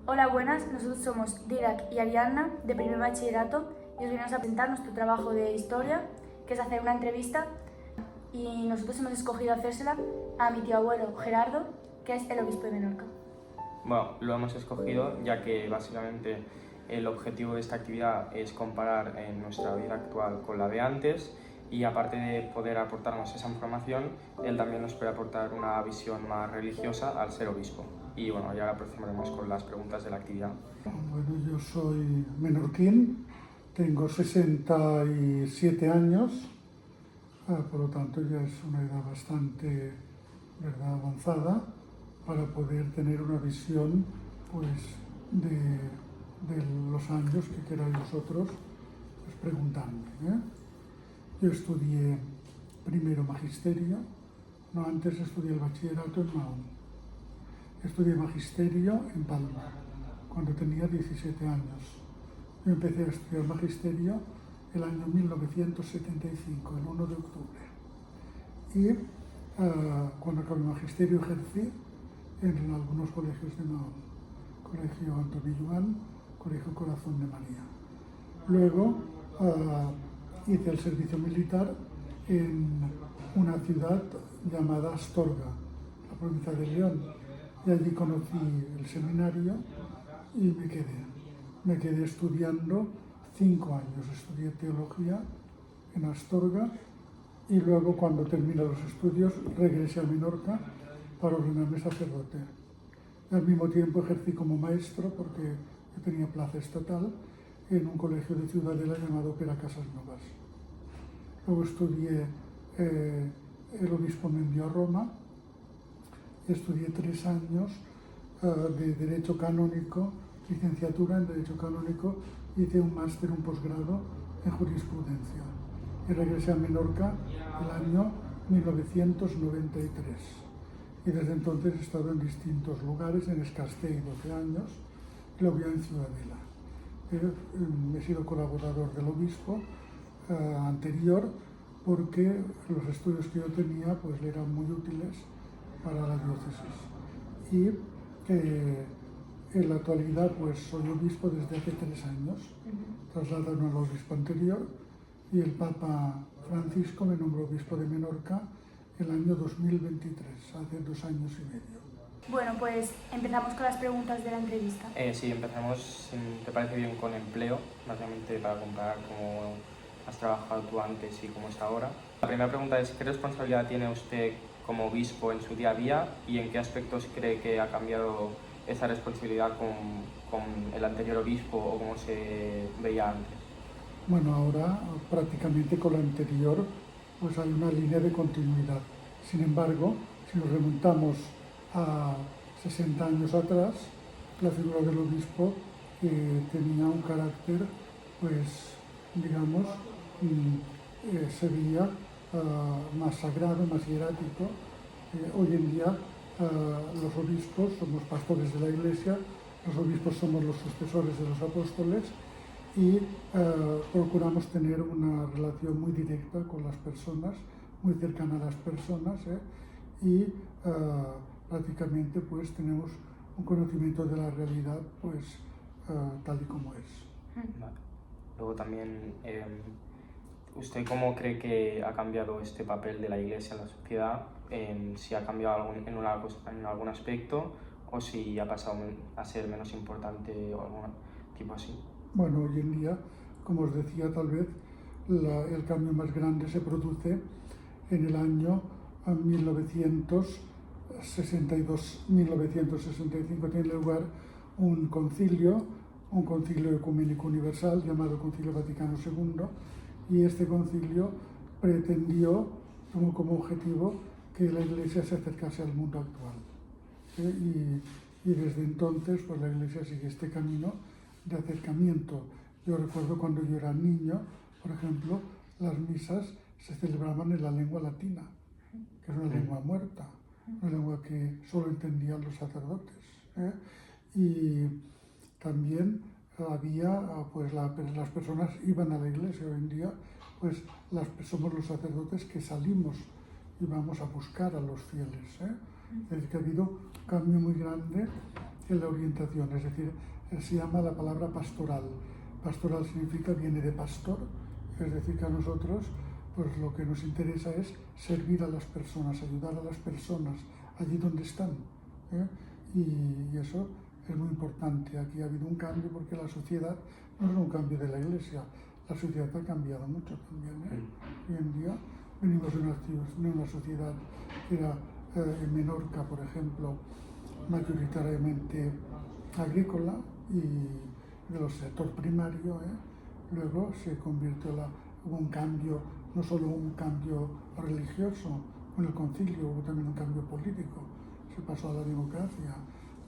Hola, buenas. Nosotros somos Didac y Ariadna, de primer bachillerato, y os venimos a presentar nuestro trabajo de historia, que es hacer una entrevista, y nosotros hemos escogido hacérsela a mi tío abuelo Gerardo, que es el obispo de Menorca. Bueno, lo hemos escogido ya que básicamente el objetivo de esta actividad es comparar nuestra vida actual con la de antes, y aparte de poder aportarnos esa información, él también nos puede aportar una visión más religiosa al ser obispo. Y bueno, ya ahora procederemos con las preguntas de la actividad. Bueno, yo soy menorquín, tengo 67 años, por lo tanto ya es una edad bastante, ¿verdad?, avanzada para poder tener una visión, pues, de los años que queráis vosotros, pues, preguntarme, ¿eh? Yo estudié primero magisterio, no, antes estudié el bachillerato en Mahón. Estudié magisterio en Palma, cuando tenía 17 años. Yo empecé a estudiar magisterio el año 1975, el 1 de octubre. Y cuando acabé el magisterio ejercí en algunos colegios de Mahón. Colegio Antonio Joan, Colegio Corazón de María. Luego hice el servicio militar en una ciudad llamada Astorga, la provincia de León. Y allí conocí el seminario y me quedé estudiando 5 años. Estudié teología en Astorga y luego, cuando terminé los estudios, regresé a Menorca para ordenarme sacerdote. Y al mismo tiempo ejercí como maestro, porque yo tenía plaza estatal, en un colegio de Ciudadela llamado Pere Casasnovas. Luego estudié, el obispo me envió a Roma. Estudié 3 años de Derecho Canónico, licenciatura en Derecho Canónico, hice un máster, un posgrado en Jurisprudencia. Y regresé a Menorca el año 1993. Y desde entonces he estado en distintos lugares, en Escastell 12 años, y luego ya en Ciudadela. He sido colaborador del obispo anterior, porque los estudios que yo tenía pues le eran muy útiles para la diócesis. Y en la actualidad pues soy obispo desde hace 3 años, trasladaron al obispo anterior, y el Papa Francisco me nombró obispo de Menorca el año 2023, hace 2 años y medio. Bueno, pues empezamos con las preguntas de la entrevista. Sí, empezamos, si te parece bien, con empleo, básicamente para comparar cómo has trabajado tú antes y cómo es ahora. La primera pregunta es: ¿qué responsabilidad tiene usted como obispo en su día a día, y en qué aspectos cree que ha cambiado esa responsabilidad con el anterior obispo o cómo se veía antes? Bueno, ahora prácticamente con la anterior pues hay una línea de continuidad. Sin embargo, si nos remontamos a 60 años atrás, la figura del obispo tenía un carácter, pues, digamos, se veía más sagrado, más hierático. Hoy en día los obispos somos pastores de la Iglesia, los obispos somos los sucesores de los apóstoles, y procuramos tener una relación muy directa con las personas, muy cercana a las personas, y prácticamente pues tenemos un conocimiento de la realidad pues tal y como es. Vale. Luego también, ¿usted cómo cree que ha cambiado este papel de la Iglesia en la sociedad? Si ha cambiado en algún aspecto, o si ha pasado a ser menos importante o algún tipo así. Bueno, hoy en día, como os decía, tal vez el cambio más grande se produce en el año 1962-1965. Tiene lugar un concilio ecuménico universal llamado Concilio Vaticano II, y este concilio pretendió, como objetivo, que la Iglesia se acercase al mundo actual. Y desde entonces pues la Iglesia sigue este camino de acercamiento. Yo recuerdo cuando yo era niño, por ejemplo, las misas se celebraban en la lengua latina, que es una lengua muerta, una lengua que solo entendían los sacerdotes. Y también había, pues las personas iban a la iglesia. Hoy en día, pues somos los sacerdotes que salimos y vamos a buscar a los fieles. Es decir, que ha habido un cambio muy grande en la orientación, es decir, se llama la palabra pastoral. Pastoral significa, viene de pastor, es decir, que a nosotros pues lo que nos interesa es servir a las personas, ayudar a las personas allí donde están, ¿eh? Y eso es muy importante. Aquí ha habido un cambio porque la sociedad no es un cambio de la Iglesia, la sociedad ha cambiado mucho también, ¿eh? Hoy en día venimos de una sociedad que era en Menorca, por ejemplo, mayoritariamente agrícola y del sector primario, ¿eh? Luego se convirtió, hubo un cambio, no solo un cambio religioso con el concilio, hubo también un cambio político, se pasó a la democracia,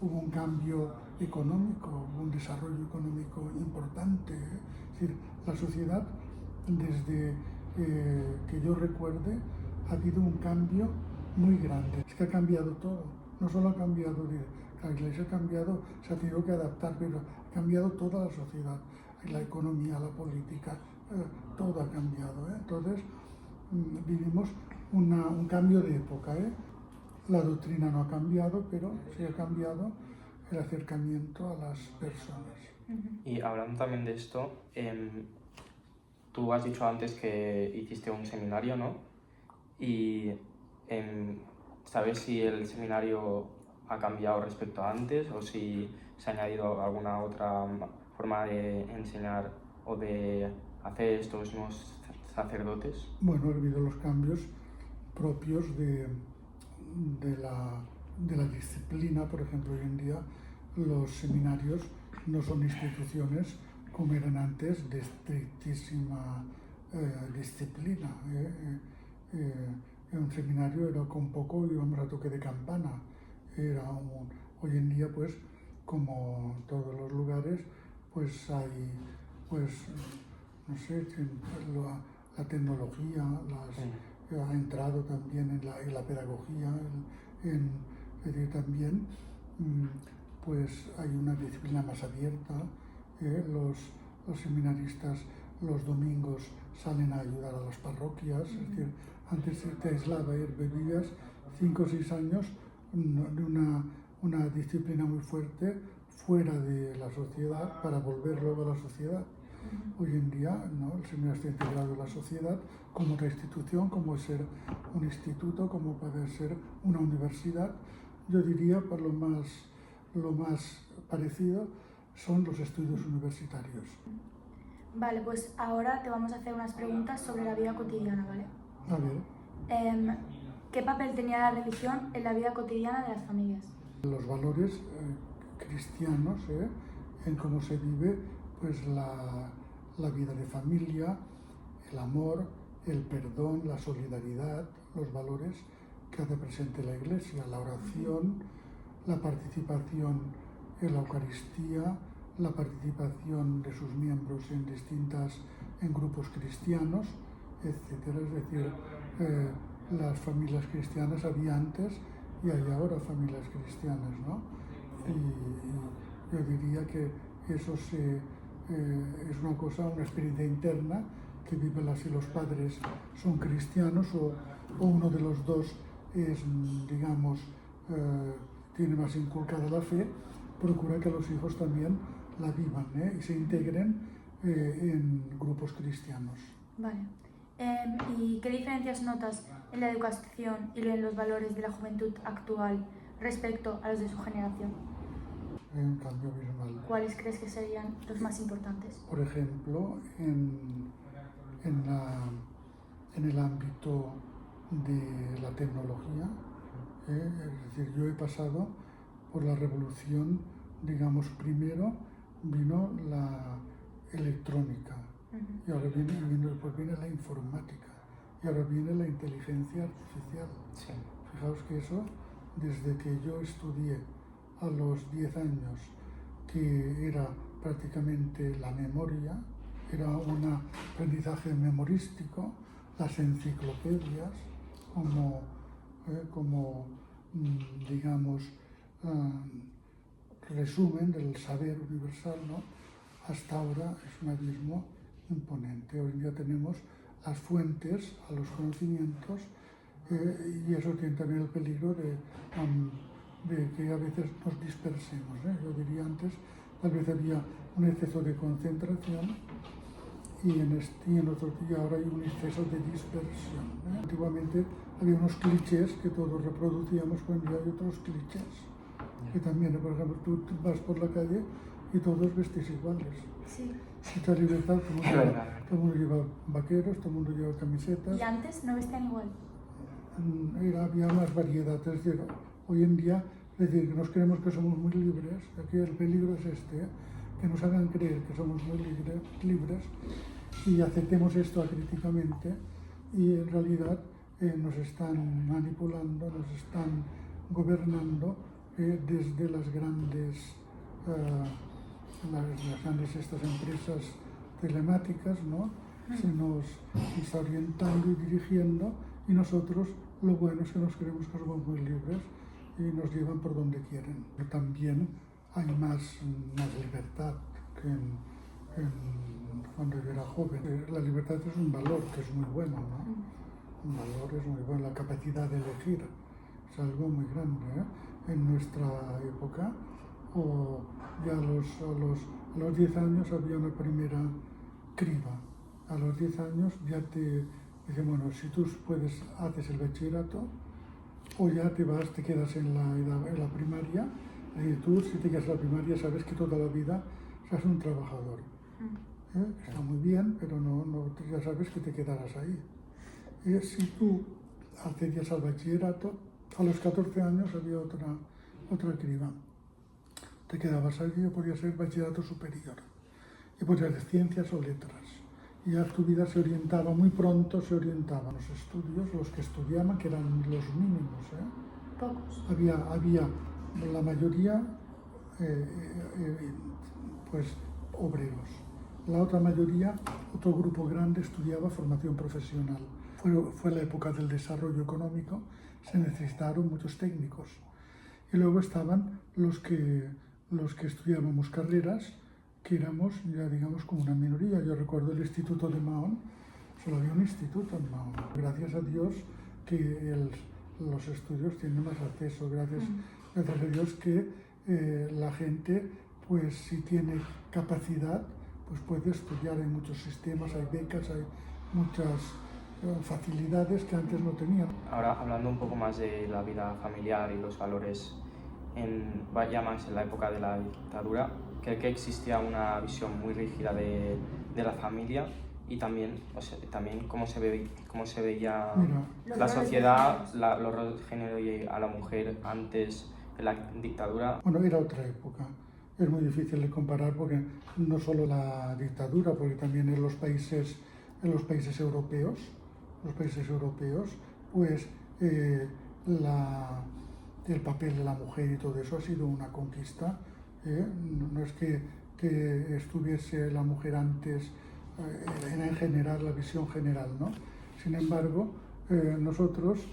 hubo un cambio económico, hubo un desarrollo económico importante, ¿eh? Es decir, la sociedad, desde que yo recuerde, ha habido un cambio muy grande. Es que ha cambiado todo, no solo ha cambiado, la Iglesia ha cambiado, se ha tenido que adaptar, pero ha cambiado toda la sociedad, la economía, la política, todo ha cambiado, ¿eh? Entonces vivimos un cambio de época, ¿eh? La doctrina no ha cambiado, pero sí ha cambiado el acercamiento a las personas. Y hablando también de esto, tú has dicho antes que hiciste un seminario, ¿no? Y ¿sabes si el seminario ha cambiado respecto a antes o si se ha añadido alguna otra forma de enseñar o de hacer estos nuevos sacerdotes? Bueno, ha habido los cambios propios de la disciplina. Por ejemplo, hoy en día los seminarios no son instituciones como eran antes de estrictísima disciplina. Un seminario era con poco, íbamos a toque de campana. Hoy en día, pues, como en todos los lugares, pues hay, pues, no sé, la tecnología, ha entrado también en la pedagogía, es decir, también pues hay una disciplina más abierta. Los seminaristas los domingos salen a ayudar a las parroquias, es decir, antes te aislaba y vivías 5 o 6 años de una disciplina muy fuerte fuera de la sociedad para volver luego a la sociedad. Hoy en día, ¿no? El seminario está integrado en la sociedad como otra institución, como es ser un instituto, como puede ser una universidad. Yo diría, por lo más parecido, son los estudios universitarios. Vale, pues ahora te vamos a hacer unas preguntas sobre la vida cotidiana, ¿vale? A ver. ¿Qué papel tenía la religión en la vida cotidiana de las familias? Los valores cristianos, en cómo se vive pues la vida de familia, el amor, el perdón, la solidaridad, los valores que hace presente la Iglesia, la oración, la participación en la Eucaristía, la participación de sus miembros en grupos cristianos, etc. Es decir, las familias cristianas había antes y hay ahora familias cristianas, ¿no? Y yo diría que eso es una cosa, una experiencia interna que viven así los padres son cristianos o uno de los dos es, digamos, tiene más inculcada la fe, procura que los hijos también la vivan, y se integren en grupos cristianos. Vale. ¿Y qué diferencias notas en la educación y en los valores de la juventud actual respecto a los de su generación? Hay un cambio abismal. ¿Cuáles crees que serían los más importantes? Por ejemplo, en el ámbito de la tecnología, es decir, yo he pasado por la revolución, digamos, primero vino la electrónica, y ahora después viene la informática, y ahora viene la inteligencia artificial. Sí. Fijaos que eso, desde que yo estudié a los 10 años, que era prácticamente la memoria, era un aprendizaje memorístico, las enciclopedias como digamos, resumen del saber universal, ¿no? Hasta ahora es un abismo imponente. Hoy en día tenemos las fuentes a los conocimientos y eso tiene también el peligro de de que a veces nos dispersemos. Yo diría antes, tal vez había un exceso de concentración y en otro día ahora hay un exceso de dispersión. Antiguamente había unos clichés que todos reproducíamos, hoy en día hay otros clichés. Que también, por ejemplo, tú vas por la calle y todos vestís iguales. Sí. Mucha libertad, todo el mundo lleva vaqueros, todo el mundo lleva camisetas. ¿Y antes no vestían igual? Había más variedad, es decir, hoy en día, es decir, nos creemos que somos muy libres, aquí el peligro es que nos hagan creer que somos muy libres y aceptemos esto acríticamente y en realidad nos están manipulando, nos están gobernando desde las grandes estas empresas telemáticas, ¿no? Se nos está orientando y dirigiendo y nosotros lo bueno es que nos creemos que somos muy libres y nos llevan por donde quieren. Pero también hay más libertad que cuando yo era joven. La libertad es un valor que es muy bueno, ¿no? Un valor es muy bueno, la capacidad de elegir es algo muy grande, ¿eh? En nuestra época, o ya a los 10 años había una primera criba. A los 10 años ya te dicen, bueno, si tú haces el bachillerato, o ya te quedas en la primaria, y tú si te quedas en la primaria sabes que toda la vida serás un trabajador. Está muy bien, pero ya sabes que te quedarás ahí. Si tú accedías al bachillerato, a los 14 años había otra criba. Te quedabas allí o podías ser bachillerato superior. Y podías ser ciencias o letras. Y ya tu vida muy pronto se orientaba a los estudios, los que estudiaban, que eran los mínimos. Pocos. Había la mayoría, pues, obreros. La otra mayoría, otro grupo grande, estudiaba formación profesional. Fue la época del desarrollo económico, se necesitaron muchos técnicos. Y luego estaban los que estudiábamos carreras, que éramos, ya digamos, como una minoría. Yo recuerdo el Instituto de Mahón, solo había un instituto en Mahón. Gracias a Dios que los estudios tienen más acceso, gracias a Dios que la gente, pues si tiene capacidad, pues puede estudiar en muchos sistemas, hay becas, hay muchas facilidades que antes no tenían. Ahora, hablando un poco más de la vida familiar y los valores ya más en la época de la dictadura, creo que existía una visión muy rígida de la familia y también, cómo se veía la sociedad, los roles de género y a la mujer antes de la dictadura. Bueno, era otra época. Es muy difícil de comparar porque no solo la dictadura, porque también en los países europeos, pues el papel de la mujer y todo eso ha sido una conquista. No es que estuviese la mujer antes, era en general, la visión general, ¿no? Sin embargo, nosotros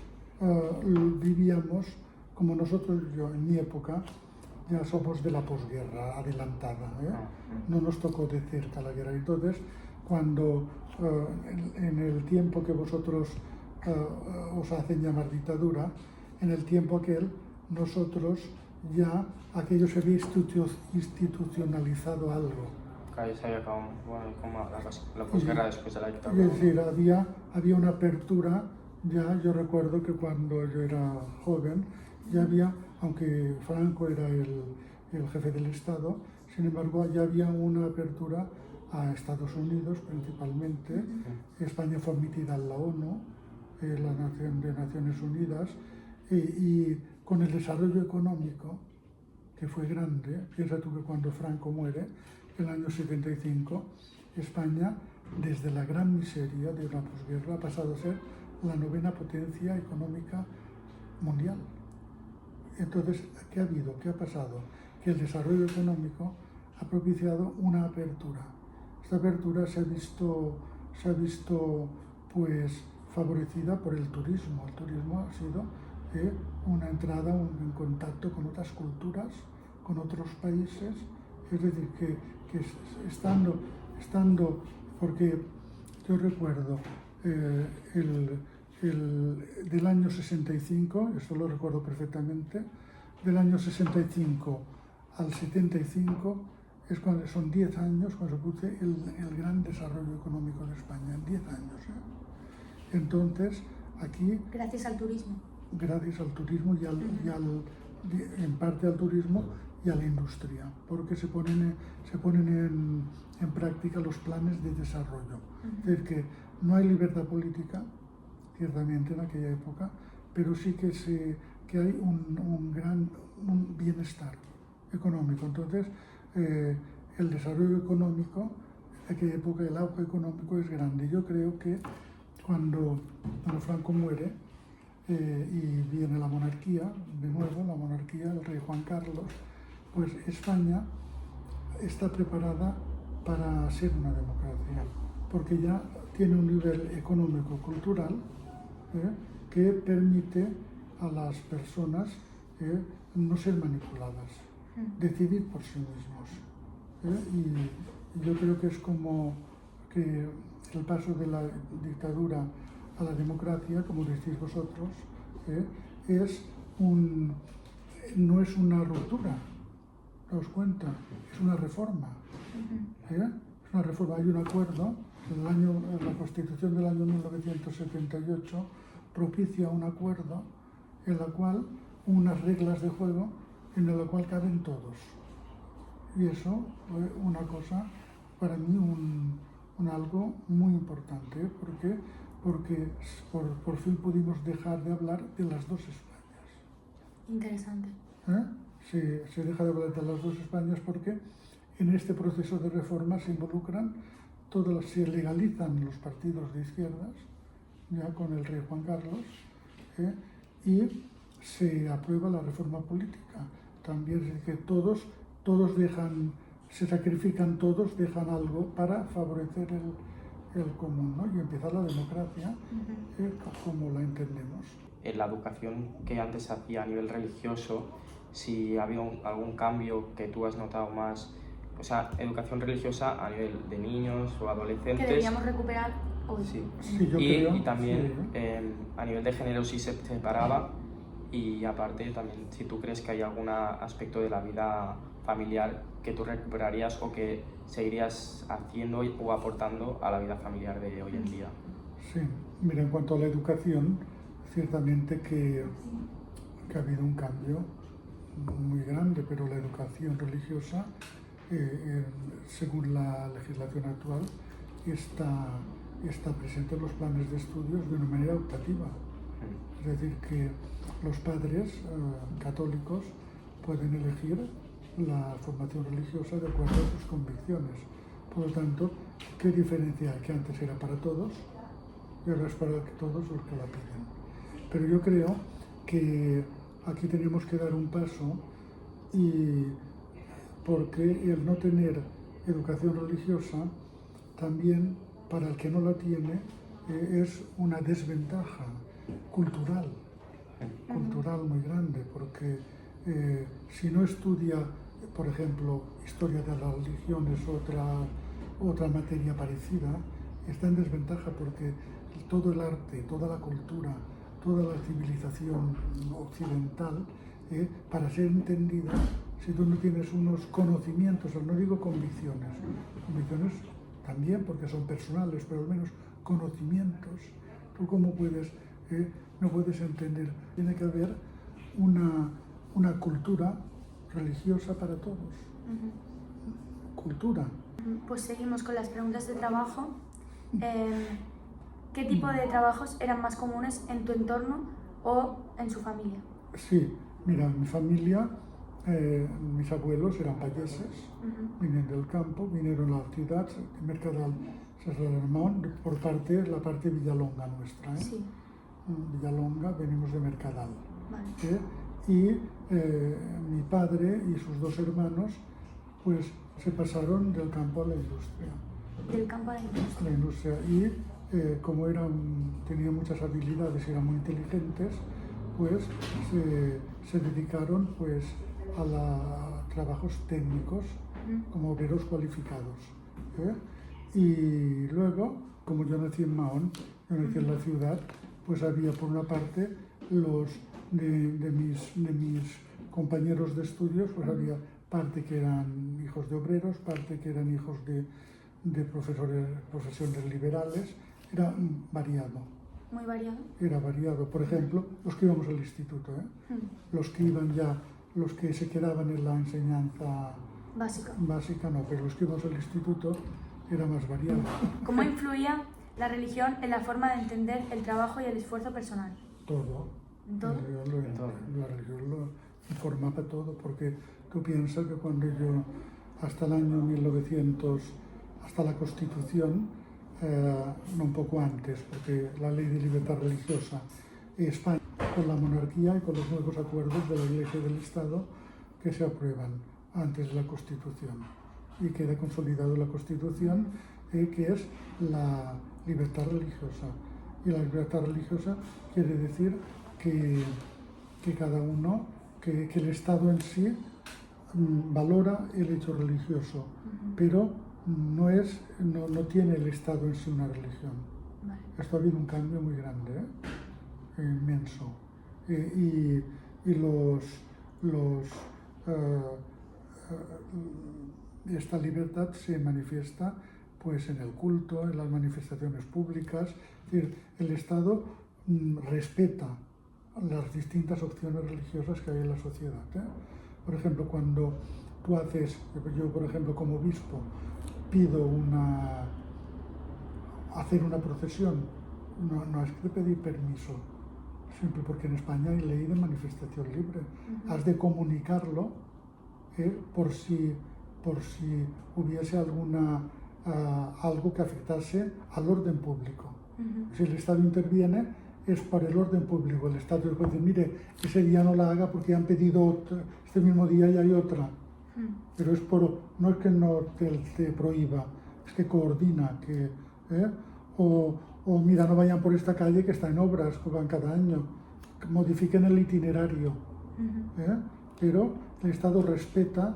vivíamos, como yo en mi época, ya somos de la posguerra adelantada, no nos tocó de cerca la guerra. Entonces, cuando en el tiempo que vosotros os hacen llamar dictadura, en el tiempo aquel, nosotros ya aquello se había institucionalizado algo. Claro, se había acabado, como la posguerra después de la dictadura. Es decir, había una apertura, ya yo recuerdo que cuando yo era joven, ya había, aunque Franco era el jefe del Estado, sin embargo ya había una apertura a Estados Unidos principalmente. España fue admitida en la ONU, la Naciones Unidas, y con el desarrollo económico, que fue grande, piensa tú que cuando Franco muere, en el año 75, España, desde la gran miseria de la posguerra, ha pasado a ser la 9ª potencia económica mundial. Entonces, ¿qué ha habido? ¿Qué ha pasado? Que el desarrollo económico ha propiciado una apertura. Esta apertura se ha visto pues favorecida por el turismo. El turismo ha sido una entrada, un contacto con otras culturas, con otros países. Es decir, que estando, porque yo recuerdo del año 65, esto lo recuerdo perfectamente, del año 65 al 75 es cuando son 10 años cuando se produce el gran desarrollo económico de España, en 10 años. Entonces, aquí... Gracias al turismo. Gracias al turismo en parte al turismo y a la industria, porque se ponen en práctica los planes de desarrollo. Es decir, que no hay libertad política, ciertamente en aquella época, pero sí que hay un bienestar económico. Entonces, el desarrollo económico, en aquella época el auge económico es grande. Yo creo que cuando Franco muere y viene la monarquía, de nuevo la monarquía, el rey Juan Carlos, pues España está preparada para ser una democracia, porque ya tiene un nivel económico-cultural que permite a las personas no ser manipuladas, decidir por sí mismos. Y yo creo que es como que el paso de la dictadura a la democracia, como decís vosotros, no es una ruptura, ¿os cuenta? Es una reforma. Es una reforma. Hay un acuerdo, la Constitución del año 1978 propicia un acuerdo en la cual unas reglas de juego en la cual caben todos. Y eso fue una cosa, para mí, algo muy importante, porque por fin pudimos dejar de hablar de las dos Españas. Interesante. Se deja de hablar de las dos Españas porque en este proceso de reforma se involucran se legalizan los partidos de izquierdas, ya con el rey Juan Carlos, y se aprueba la reforma política. También es que todos dejan, se sacrifican todos, dejan algo para favorecer el común, ¿no? Y empieza la democracia como la entendemos. En la educación que antes se hacía a nivel religioso, si había algún cambio que tú has notado más, o sea, educación religiosa a nivel de niños o adolescentes. Que deberíamos recuperar hoy. Sí. Sí, yo creo, y también sí. A nivel de género sí se separaba, y aparte también si tú crees que hay algún aspecto de la vida familiar que tú recuperarías o que seguirías haciendo o aportando a la vida familiar de hoy en día. Sí, mira, en cuanto a la educación, ciertamente que ha habido un cambio muy grande, pero la educación religiosa, según la legislación actual, está presente en los planes de estudios de una manera optativa. Es decir, que los padres católicos pueden elegir la formación religiosa de acuerdo a sus convicciones. Por lo tanto, ¿qué diferencia hay? Que antes era para todos y ahora es para todos los que la piden. Pero yo creo que aquí tenemos que dar un paso, y porque el no tener educación religiosa también para el que no la tiene es una desventaja cultural muy grande, porque si no estudia, por ejemplo, historia de las religiones, otra materia parecida, está en desventaja, porque todo el arte, toda la cultura, toda la civilización occidental, para ser entendida, si tú no tienes unos conocimientos, no digo convicciones también porque son personales, pero al menos conocimientos, tú cómo puedes, no puedes entender. Tiene que haber una cultura religiosa para todos. Cultura. Pues seguimos con las preguntas de trabajo. ¿Qué tipo de trabajos eran más comunes en tu entorno o en su familia? Sí, mira, en mi familia, mis abuelos eran payeses, vinieron del campo, vinieron a la ciudad, de Mercadal, por la parte Villalonga nuestra. Sí. Villalonga, venimos de Mercadal. Vale. Y mi padre y sus dos hermanos pues se pasaron del campo a la industria. Del campo a la industria. A la industria. Y como tenían muchas habilidades y eran muy inteligentes, pues se dedicaron pues a trabajos técnicos como obreros cualificados. Y luego, como yo nací en Mahón, yo nací en la ciudad, pues había por una parte los de mis compañeros de estudios, pues había parte que eran hijos de obreros, parte que eran hijos de profesiones liberales, era variado. Muy variado. Era variado. Por ejemplo, los que íbamos al instituto, los que iban ya, los que se quedaban en la enseñanza básica no, pero los que íbamos al instituto era más variado. ¿Cómo influía la religión en la forma de entender el trabajo y el esfuerzo personal? Todo. ¿En todo? La religión lo formaba todo, porque tú piensas que cuando yo, hasta el año 1900, hasta la Constitución, no un poco antes, porque la Ley de Libertad Religiosa, España, con la monarquía y con los nuevos acuerdos de la Iglesia y del Estado que se aprueban antes de la Constitución. Y queda consolidado la Constitución, que es la libertad religiosa. Y la libertad religiosa quiere decir que cada uno, que el Estado en sí valora el hecho religioso, pero no tiene el Estado en sí una religión. Vale. Esto Ha habido un cambio muy grande, inmenso. Y esta libertad se manifiesta pues en el culto, en las manifestaciones públicas. Es decir, el Estado respeta las distintas opciones religiosas que hay en la sociedad. Por ejemplo, cuando tú haces, yo por ejemplo como obispo pido hacer una procesión, no es que pedir permiso, siempre porque en España hay ley de manifestación libre. Has de comunicarlo por si hubiese algo que afectase al orden público. Si el Estado interviene, es para el orden público. El Estado puede decir, mire, ese día no la haga porque han pedido otra, este mismo día y hay otra. Pero no es que no te prohíba, es que coordina, o mira, no vayan por esta calle que está en obras, que van cada año, que modifiquen el itinerario. Pero el Estado respeta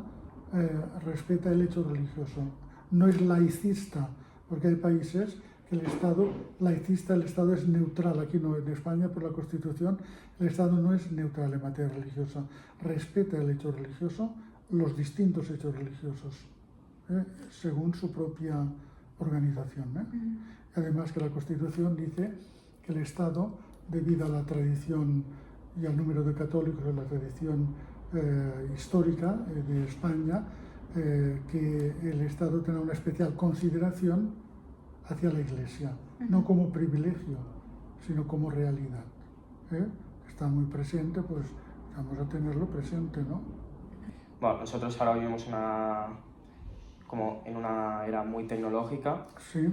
el hecho religioso. No es laicista, porque hay países que el Estado es neutral. Aquí no, en España, por la Constitución, el Estado no es neutral en materia religiosa. Respeta el hecho religioso, los distintos hechos religiosos, según su propia organización. Además que la Constitución dice que el Estado, debido a la tradición y al número de católicos, a la tradición histórica de España, que el Estado tenga una especial consideración hacia la Iglesia, no como privilegio, sino como realidad. Está muy presente, pues vamos a tenerlo presente, ¿no? Bueno, nosotros ahora vivimos como en una era muy tecnológica. Sí.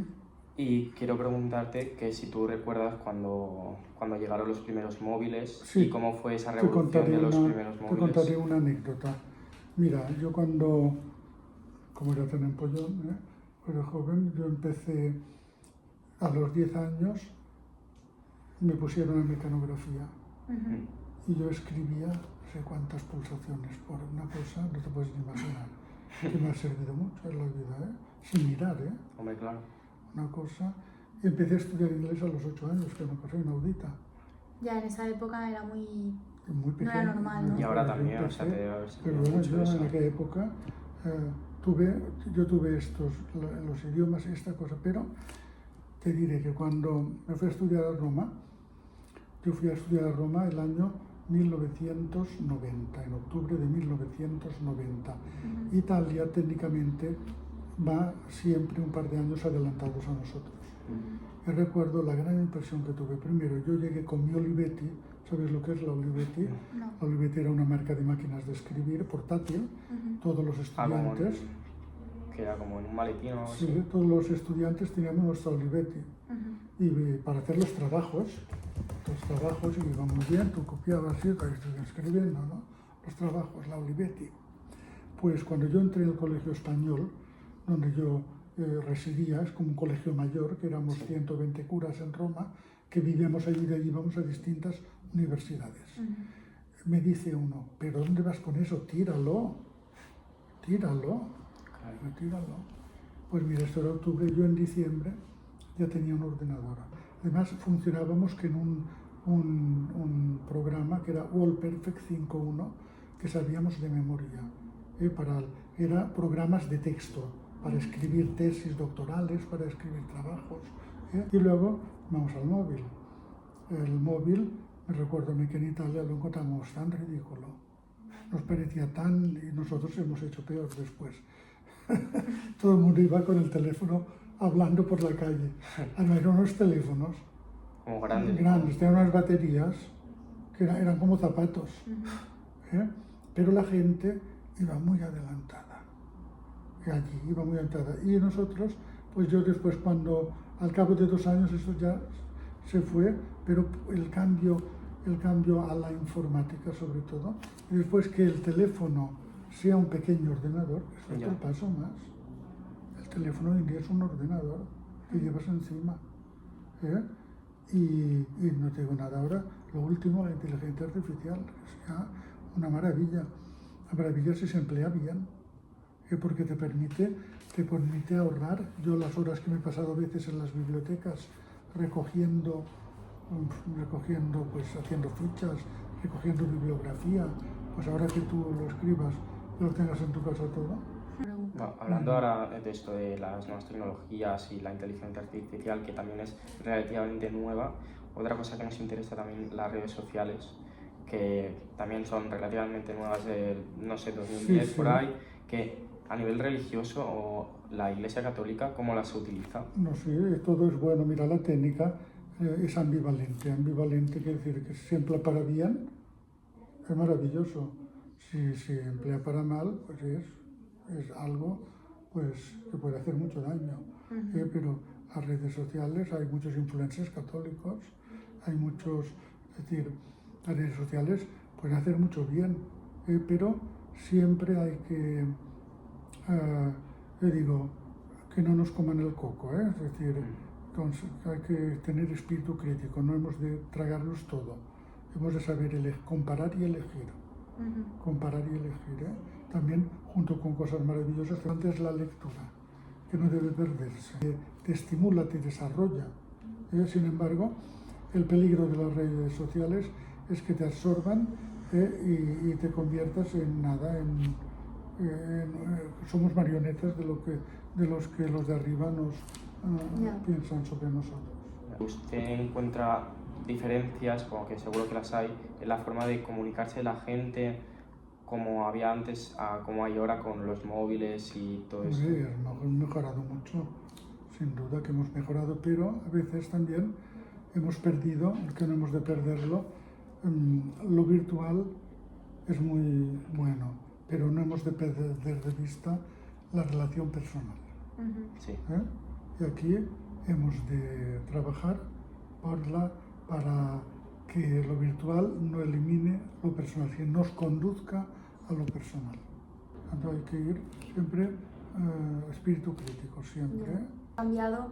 Y quiero preguntarte que si tú recuerdas cuando llegaron los primeros móviles, sí, y cómo fue esa revolución de los primeros móviles. Te contaré una anécdota. Mira, yo como era tan empollón, era joven, yo empecé a los 10 años, me pusieron en mecanografía. Y yo escribía no sé cuántas pulsaciones por una cosa, no te puedes ni imaginar, que me ha servido mucho en la vida, sin mirar, Hombre, claro. Una cosa. Empecé a estudiar inglés a los 8 años, que es una cosa inaudita. Ya en esa época era muy pequeño, no era normal, ¿no? Y ahora también, o sea, te debe haber pero bueno, yo en aquella época yo tuve los idiomas y esta cosa, pero te diré que cuando me fui a estudiar a Roma, yo fui a estudiar a Roma el año 1990, en octubre de 1990. Italia técnicamente va siempre un par de años adelantados a nosotros. Y recuerdo la gran impresión que tuve. Primero, yo llegué con mi Olivetti. ¿Sabes lo que es la Olivetti? No. La Olivetti era una marca de máquinas de escribir portátil. Todos los estudiantes... que era como en un maletín o algo así. Sí, todos los estudiantes teníamos nuestra Olivetti. Y para hacer los trabajos iba muy bien, tú copiabas y escribiendo, ¿no? Los trabajos, la Olivetti. Pues cuando yo entré en el colegio español, donde yo residía, es como un colegio mayor, que éramos 120 curas en Roma, que vivíamos allí y de allí íbamos a distintas universidades. Me dice uno, ¿pero dónde vas con eso? Tíralo. Pues mira, esto era octubre, yo en diciembre ya tenía un ordenador. Además funcionábamos que en un programa que era WordPerfect 5.1, que sabíamos de memoria. Era programas de texto para escribir tesis doctorales, para escribir trabajos. Y luego vamos al móvil. El móvil, me recuerdo que en Italia lo encontramos tan ridículo. Nos parecía y nosotros hemos hecho peor después. Todo el mundo iba con el teléfono hablando por la calle. Además, eran unos teléfonos como grandes, tenían unas baterías que eran como zapatos. Pero la gente iba muy adelantada. Y allí iba muy adelantada. Y nosotros, pues yo después, cuando al cabo de 2 años eso ya se fue, pero el cambio a la informática sobre todo, y después que el teléfono sea un pequeño ordenador, es otro paso más. El teléfono hoy en día es un ordenador que llevas encima. Y no te digo nada ahora, lo último, la inteligencia artificial, es ya una maravilla. La maravilla si se emplea bien, porque te permite ahorrar. Yo las horas que me he pasado a veces en las bibliotecas recogiendo, pues haciendo fichas, recogiendo bibliografía, pues ahora que tú lo escribas, lo tengas en tu casa todo. No, hablando ahora de esto de las nuevas tecnologías y la inteligencia artificial, que también es relativamente nueva, otra cosa que nos interesa también las redes sociales, que también son relativamente nuevas, no sé, 2010 por ahí, que a nivel religioso o la Iglesia Católica, ¿cómo las utiliza? No sé, todo es bueno. Mira, la técnica es ambivalente. Ambivalente quiere decir que si se emplea para bien, es maravilloso. Si se emplea para mal, pues es algo pues, que puede hacer mucho daño. Pero las redes sociales, hay muchos influencers católicos, hay muchos, es decir, las redes sociales pueden hacer mucho bien, pero siempre hay que, yo digo, que no nos coman el coco, es decir, entonces hay que tener espíritu crítico, no hemos de tragarnos todo, hemos de saber comparar y elegir. Comparar y elegir, También junto con cosas maravillosas, antes la lectura, que no debe perderse, te estimula, te desarrolla. Sin embargo, el peligro de las redes sociales es que te absorban y te conviertas en nada, somos marionetas de los que los de arriba piensan sobre nosotros. ¿Usted encuentra diferencias, como que seguro que las hay, en la forma de comunicarse la gente como había antes a como hay ahora con los móviles y todo eso? Sí, hemos mejorado mucho, sin duda que hemos mejorado, pero a veces también hemos perdido, que no hemos de perderlo. Lo virtual es muy bueno, pero no hemos de perder de vista la relación personal. Sí. Y aquí hemos de trabajar para que lo virtual no elimine lo personal, que nos conduzca a lo personal. Entonces hay que ir siempre espíritu crítico, siempre. ¿Ha cambiado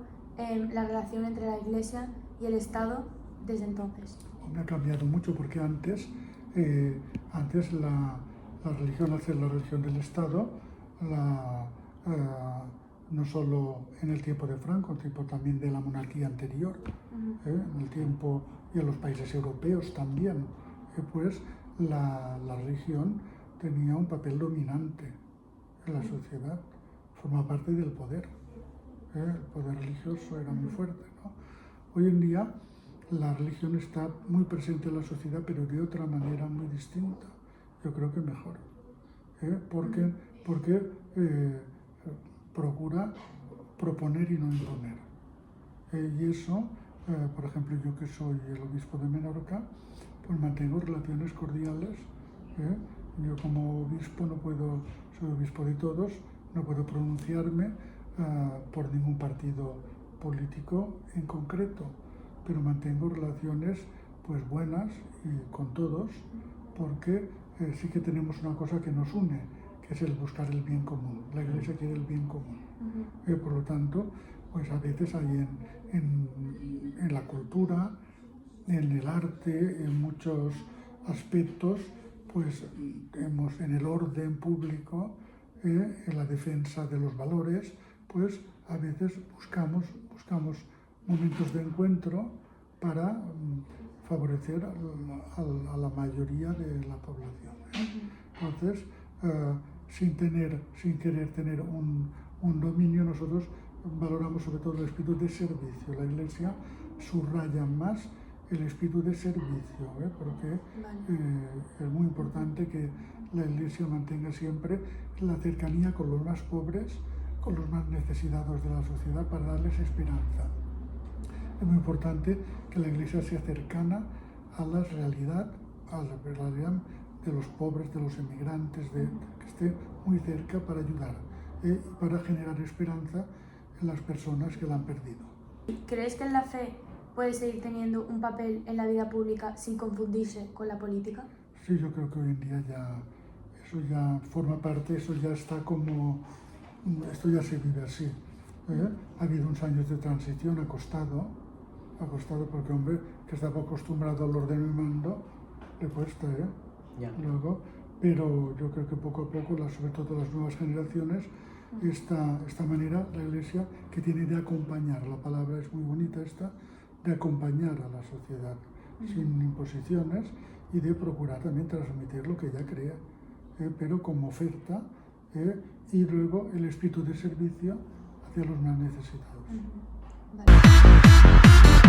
la relación entre la Iglesia y el Estado desde entonces? Ha cambiado mucho porque antes la religión, al ser la religión del Estado, no solo en el tiempo de Franco, en el tiempo también de la monarquía anterior, en el tiempo y en los países europeos también, pues la religión tenía un papel dominante en la sociedad, forma parte del poder. El poder religioso era muy fuerte, ¿no? Hoy en día la religión está muy presente en la sociedad, pero de otra manera muy distinta. Yo creo que mejor, porque procura proponer y no imponer. Y eso, por ejemplo, yo que soy el obispo de Menorca, pues mantengo relaciones cordiales. Yo como obispo soy obispo de todos, no puedo pronunciarme por ningún partido político en concreto, pero mantengo relaciones pues buenas y con todos, porque sí que tenemos una cosa que nos une, que es el buscar el bien común. La Iglesia quiere el bien común. Por lo tanto, pues a veces hay en la cultura, en el arte, en muchos aspectos, pues en el orden público, en la defensa de los valores, pues a veces buscamos momentos de encuentro para favorecer a la mayoría de la población. Entonces, sin querer tener un dominio, nosotros valoramos sobre todo el espíritu de servicio. La Iglesia subraya más el espíritu de servicio, porque es muy importante que la Iglesia mantenga siempre la cercanía con los más pobres, con los más necesitados de la sociedad, para darles esperanza. Es muy importante que la Iglesia sea cercana a la realidad de los pobres, de los emigrantes, que esté muy cerca para ayudar y para generar esperanza en las personas que la han perdido. ¿Crees que la fe puede seguir teniendo un papel en la vida pública sin confundirse con la política? Sí, yo creo que hoy en día eso ya forma parte, eso ya está como, esto ya se vive así. Ha habido unos años de transición, ha costado porque, hombre, que estaba acostumbrado al orden y mando, le cuesta, Luego, pero yo creo que poco a poco, sobre todo las nuevas generaciones, esta manera, la Iglesia, que tiene de acompañar, la palabra es muy bonita esta, de acompañar a la sociedad sin imposiciones y de procurar también transmitir lo que ella crea, pero como oferta, y luego el espíritu de servicio hacia los más necesitados. Vale.